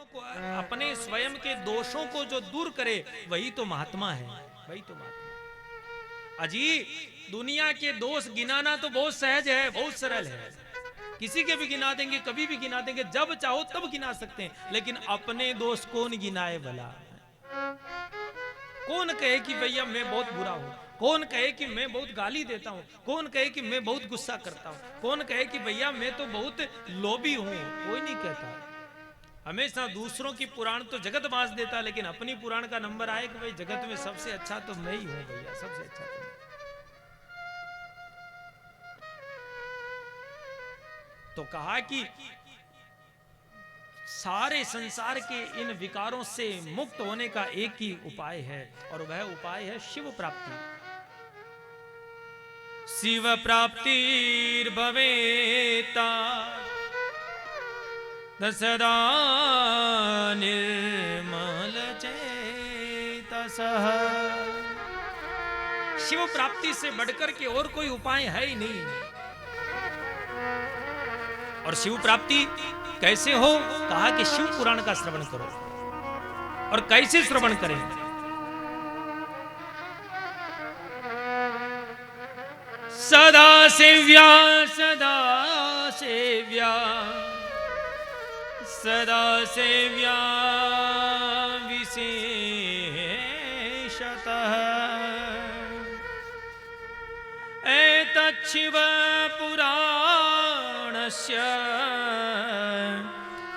को, अपने स्वयं के दोषों को जो दूर करे वही तो महात्मा है, वही तो महात्मा। अजी दुनिया के दोष गिनाना तो बहुत सहज है, बहुत सरल है, किसी के भी गिना देंगे, कभी भी गिना देंगे, जब चाहो तब गिना सकते हैं, लेकिन अपने दोष कौन गिनाए भला? कौन कहे कि भैया मैं बहुत बुरा हूं, कौन कहे कि मैं बहुत गाली देता हूं, कौन कहे कि मैं बहुत गुस्सा करता हूं, कौन कहे कि भैया मैं तो बहुत लोभी हूं? कोई नहीं कहता। हमेशा दूसरों की पुराण तो जगत बांस देता, लेकिन अपनी पुराण का नंबर आए कि भाई जगत में सबसे अच्छा तो मैं ही हूं भैया, सबसे अच्छा तो मैं। तो कहा कि सारे संसार के इन विकारों से मुक्त होने का एक ही उपाय है, और वह उपाय है शिव प्राप्ति। शिव प्राप्तिर्भवेता सदा निर्मल चेतसः। शिव प्राप्ति से बढ़कर के और कोई उपाय है ही नहीं। और शिव प्राप्ति कैसे हो? कहा कि शिव पुराण का श्रवण करो। और कैसे श्रवण करें? सदा सेव्या सदा सेव्या सदा सेव्या विशेषतः एतच्छिव पुराणस्य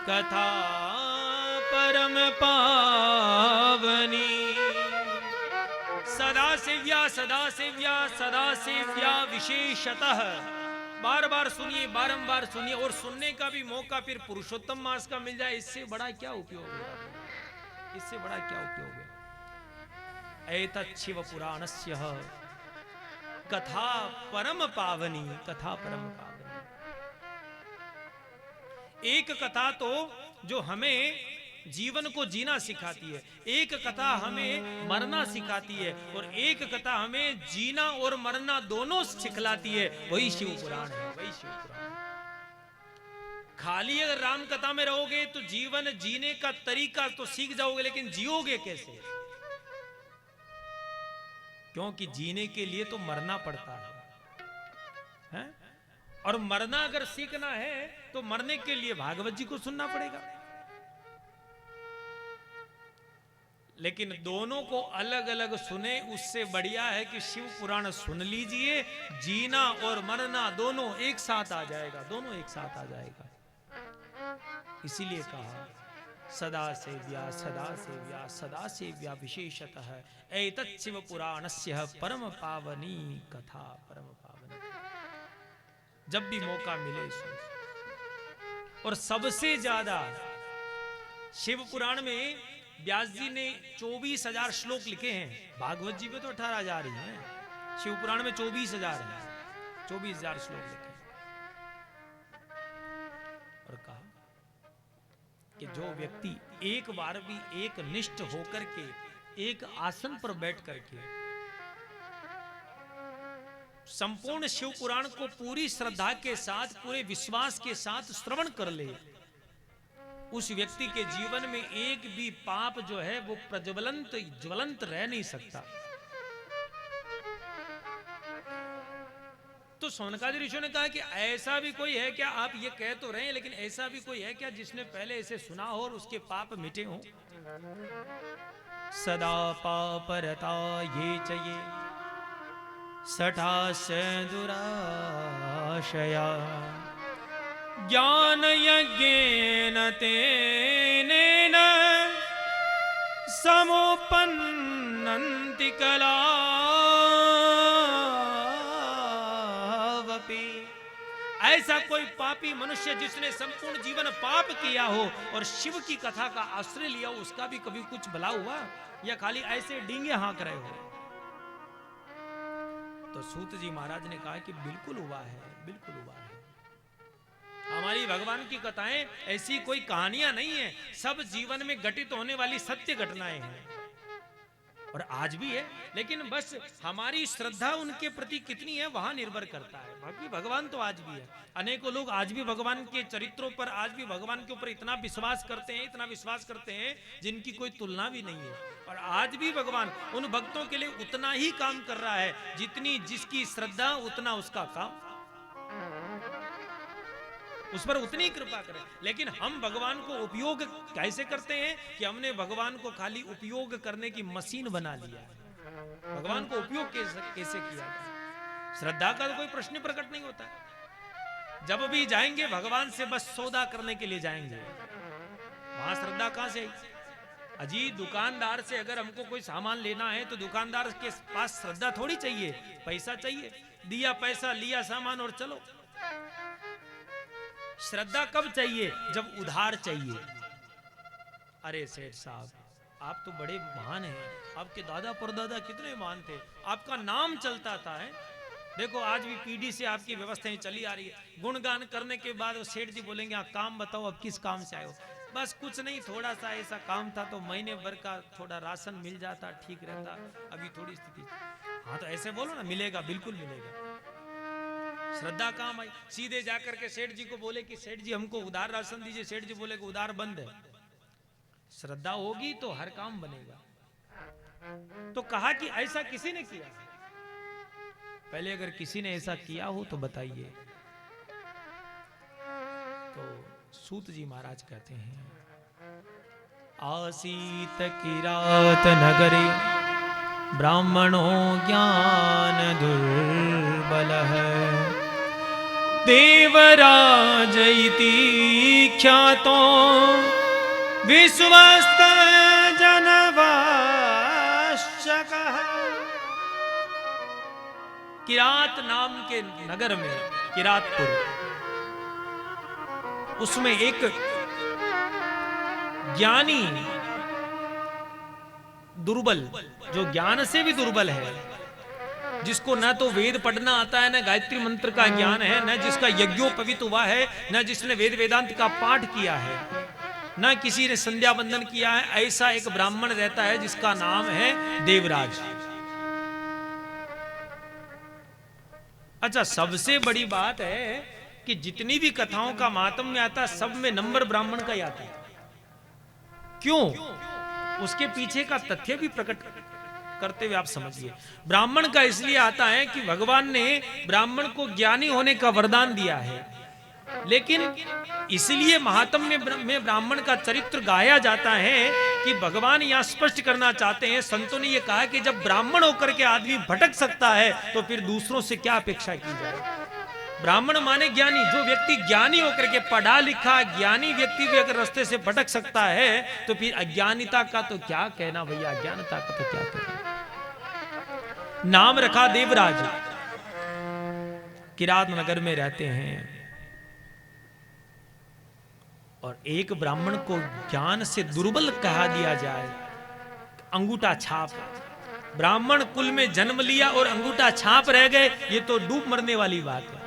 कथा परम पावनी। सदा सेव्या सदा सेव्या सदा सेव्या विशेषतः। बार बार सुनिए, बारंबार सुनिए, और सुनने का भी मौका फिर पुरुषोत्तम मास का मिल जाए, इससे बड़ा क्या उपयोग है? इससे बड़ा क्या उपयोग है? एतत् शिव पुराणस्य कथा परम पावनी, कथा परम पावनी। एक कथा तो जो हमें जीवन को जीना सिखाती है, एक कथा हमें मरना सिखाती है, और एक कथा हमें जीना और मरना दोनों सिखलाती है, वही शिव पुराण है, वही शिव पुराण। खाली अगर राम कथा में रहोगे तो जीवन जीने का तरीका तो सीख जाओगे, लेकिन जियोगे कैसे? क्योंकि जीने के लिए तो मरना पड़ता है? और मरना अगर सीखना है तो मरने के लिए भागवत जी को सुनना पड़ेगा। लेकिन दोनों को अलग अलग सुने, उससे बढ़िया है कि शिव पुराण सुन लीजिए, जीना और मरना दोनों एक साथ आ जाएगा, दोनों एक साथ आ जाएगा। इसीलिए कहा सदा सेव्या सदा सेव्या सदा सेव्या विशेषतः एतत् शिव पुराणस्य परम पावनी कथा, परम पावनी। जब भी मौका मिले सुन। और सबसे ज्यादा शिव पुराण में व्यास जी ने 24,000 श्लोक लिखे हैं, भागवत जी में तो 18,000 ही हैं, शिव पुराण में 24,000 है, 24,000 श्लोक लिखे। और कहा कि जो व्यक्ति एक बार भी एक निष्ठ होकर के एक आसन पर बैठ करके संपूर्ण शिव पुराण को पूरी श्रद्धा के साथ, पूरे विश्वास के साथ श्रवण कर ले, उस व्यक्ति के जीवन में एक भी पाप जो है वो प्रज्वलंत ज्वलंत रह नहीं सकता। तो सोनकादि ऋषियों ने कहा कि ऐसा भी कोई है क्या? आप ये कह तो रहे हैं, लेकिन ऐसा भी कोई है क्या जिसने पहले इसे सुना हो और उसके पाप मिटे हों? सदा पापरता ये चये सठास दुराशया ज्ञान यज्ञेन तेनेन समुपन्नन्ति कलावपि। ऐसा कोई पापी मनुष्य जिसने संपूर्ण जीवन पाप किया हो और शिव की कथा का आश्रय लिया हो, उसका भी कभी कुछ भला हुआ या खाली ऐसे डींगे हाँक रहे हो? तो सूत जी महाराज ने कहा कि बिल्कुल हुआ है, बिल्कुल हुआ है। हमारी भगवान की कथाएं ऐसी कोई कहानियां नहीं है, सब जीवन में घटित होने वाली सत्य घटनाएं हैं। और आज भी है, लेकिन बस हमारी श्रद्धा उनके प्रति कितनी है वहां निर्भर करता है। बाकी भगवान तो आज भी है। अनेकों लोग आज भी भगवान के चरित्रों पर, आज भी भगवान के ऊपर इतना विश्वास करते हैं, इतना विश्वास करते हैं जिनकी कोई तुलना भी नहीं है। और आज भी भगवान उन भक्तों के लिए उतना ही काम कर रहा है जितनी जिसकी श्रद्धा उतना उसका काम, उस पर उतनी कृपा करें। लेकिन हम भगवान को उपयोग कैसे करते हैं कि हमने भगवान को खाली उपयोग करने की मशीन बना लिया है। भगवान को उपयोग कैसे किया जाए, श्रद्धा का तो कोई प्रश्न प्रकट नहीं होता है। जब भी जाएंगे भगवान से बस सौदा करने के लिए जाएंगे, वहां श्रद्धा कहां से आई? अजी दुकानदार से अगर हमको कोई सामान लेना है तो दुकानदार के पास श्रद्धा थोड़ी चाहिए, पैसा चाहिए। दिया पैसा, लिया सामान और चलो। श्रद्धा कब चाहिए? जब उधार चाहिए। अरे सेठ साहब, आप तो बड़े महान हैं, आपके दादा परदादा कितने महान थे, आपका नाम चलता था है। देखो आज भी पीढ़ी से आपकी व्यवस्थाएं चली आ रही है। गुणगान करने के बाद वो सेठ जी बोलेंगे आप काम बताओ, अब किस काम से आए हो? बस कुछ नहीं, थोड़ा सा ऐसा काम था तो महीने भर का थोड़ा राशन मिल जाता, ठीक रहता, अभी थोड़ी स्थिति। हाँ तो ऐसे बोलो ना, मिलेगा, बिल्कुल मिलेगा। श्रद्धा काम आई। सीधे जाकर के सेठ जी को बोले कि सेठ जी हमको उधार राशन दीजिए, सेठ जी बोले कि उधार बंद है। श्रद्धा होगी तो हर काम बनेगा। तो कहा कि ऐसा किसी ने किया? पहले अगर किसी ने ऐसा किया हो तो बताइए। तो सूत जी महाराज कहते हैं, आसीत किरात नगरे ब्राह्मणों ज्ञान दुर्बल है, देवराज इति ख्यातो विश्वस्त जनवाश्चकः। किरात नाम के नगर में, किरातपुर, उसमें एक ज्ञानी दुर्बल, जो ज्ञान से भी दुर्बल है, जिसको न तो वेद पढ़ना आता है, न गायत्री मंत्र का ज्ञान है, न जिसका यज्ञोपवीत हुआ है, न जिसने वेद वेदांत का पाठ किया है, न किसी ने संध्या बंदन किया है, ऐसा एक ब्राह्मण रहता है जिसका नाम है देवराज। अच्छा, सबसे बड़ी बात है कि जितनी भी कथाओं का महात्म्य आता है सब में नंबर ब्राह्मण का ही आता है। क्यों? उसके पीछे का तथ्य भी प्रकट करते हुए आप समझिए। ब्राह्मण का इसलिए आता है कि भगवान ने ब्राह्मण को ज्ञानी होने का वरदान दिया है, लेकिन इसलिए महात्म्य में ब्राह्मण का चरित्र गाया जाता है कि भगवान यहां स्पष्ट करना चाहते हैं, संतों ने यह कहा कि जब ब्राह्मण होकर के आदमी भटक सकता है तो फिर दूसरों से क्या अपेक्षा की जाए। ब्राह्मण माने ज्ञानी। जो व्यक्ति ज्ञानी होकर के, पढ़ा लिखा ज्ञानी व्यक्ति भी अगर रास्ते से भटक सकता है तो फिर अज्ञानिता का तो क्या कहना भैया, अज्ञानता का तो क्या कहना। नाम रखा देवराज, किरात नगर में रहते हैं। और एक ब्राह्मण को ज्ञान से दुर्बल कहा दिया जाए, अंगूठा छाप, ब्राह्मण कुल में जन्म लिया और अंगूठा छाप रह गए, ये तो डूब मरने वाली बात है।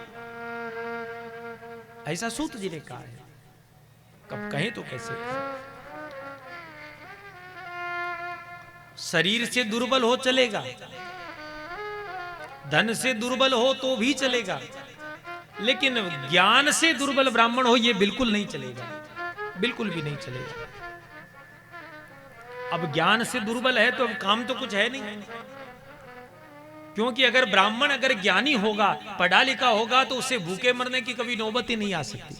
ऐसा सूत जी ने कहा है। कब कहें तो कैसे? शरीर से दुर्बल हो चलेगा, धन से दुर्बल हो तो भी चलेगा, लेकिन ज्ञान से दुर्बल ब्राह्मण हो ये बिल्कुल नहीं चलेगा, बिल्कुल भी नहीं चलेगा। अब ज्ञान से दुर्बल है तो अब काम तो कुछ है नहीं, क्योंकि अगर ब्राह्मण अगर ज्ञानी होगा, पढ़ा लिखा होगा, तो उसे भूखे मरने की कभी नौबत ही नहीं आ सकती।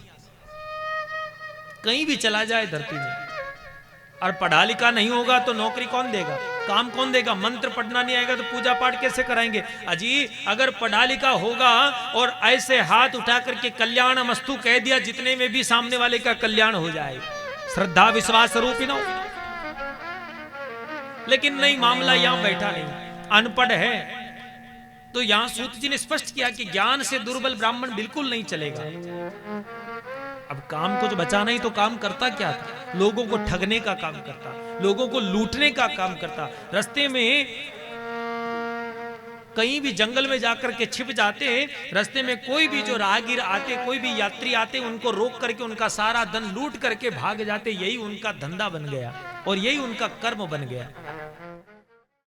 कहीं भी चला जाए धरती में, और पढ़ा लिखा नहीं होगा तो नौकरी कौन देगा, काम कौन देगा? मंत्र पढ़ना नहीं आएगा तो पूजा पाठ कैसे कराएंगे? अजी अगर पढ़ा लिखा होगा और ऐसे हाथ उठा करके कल्याण मस्तु कह दिया, जितने में भी सामने वाले का कल्याण हो जाए, श्रद्धा विश्वास रूपी ना हो। लेकिन नहीं, मामला यहां बैठा नहीं, अनपढ़ है। तो यहां सूत जी ने स्पष्ट किया कि ज्ञान से दुर्बल ब्राह्मण बिल्कुल नहीं चलेगा। अब काम को जो बचाना ही तो काम करता क्या था? लोगों को ठगने का काम करता, लोगों को लूटने का काम करता। रास्ते में कहीं भी जंगल में जाकर के छिप जाते, रास्ते में कोई भी जो राहगीर आते, कोई भी यात्री आते, उनको रोक करके उनका सारा धन लूट करके भाग जाते। यही उनका धंधा बन गया और यही उनका कर्म बन गया।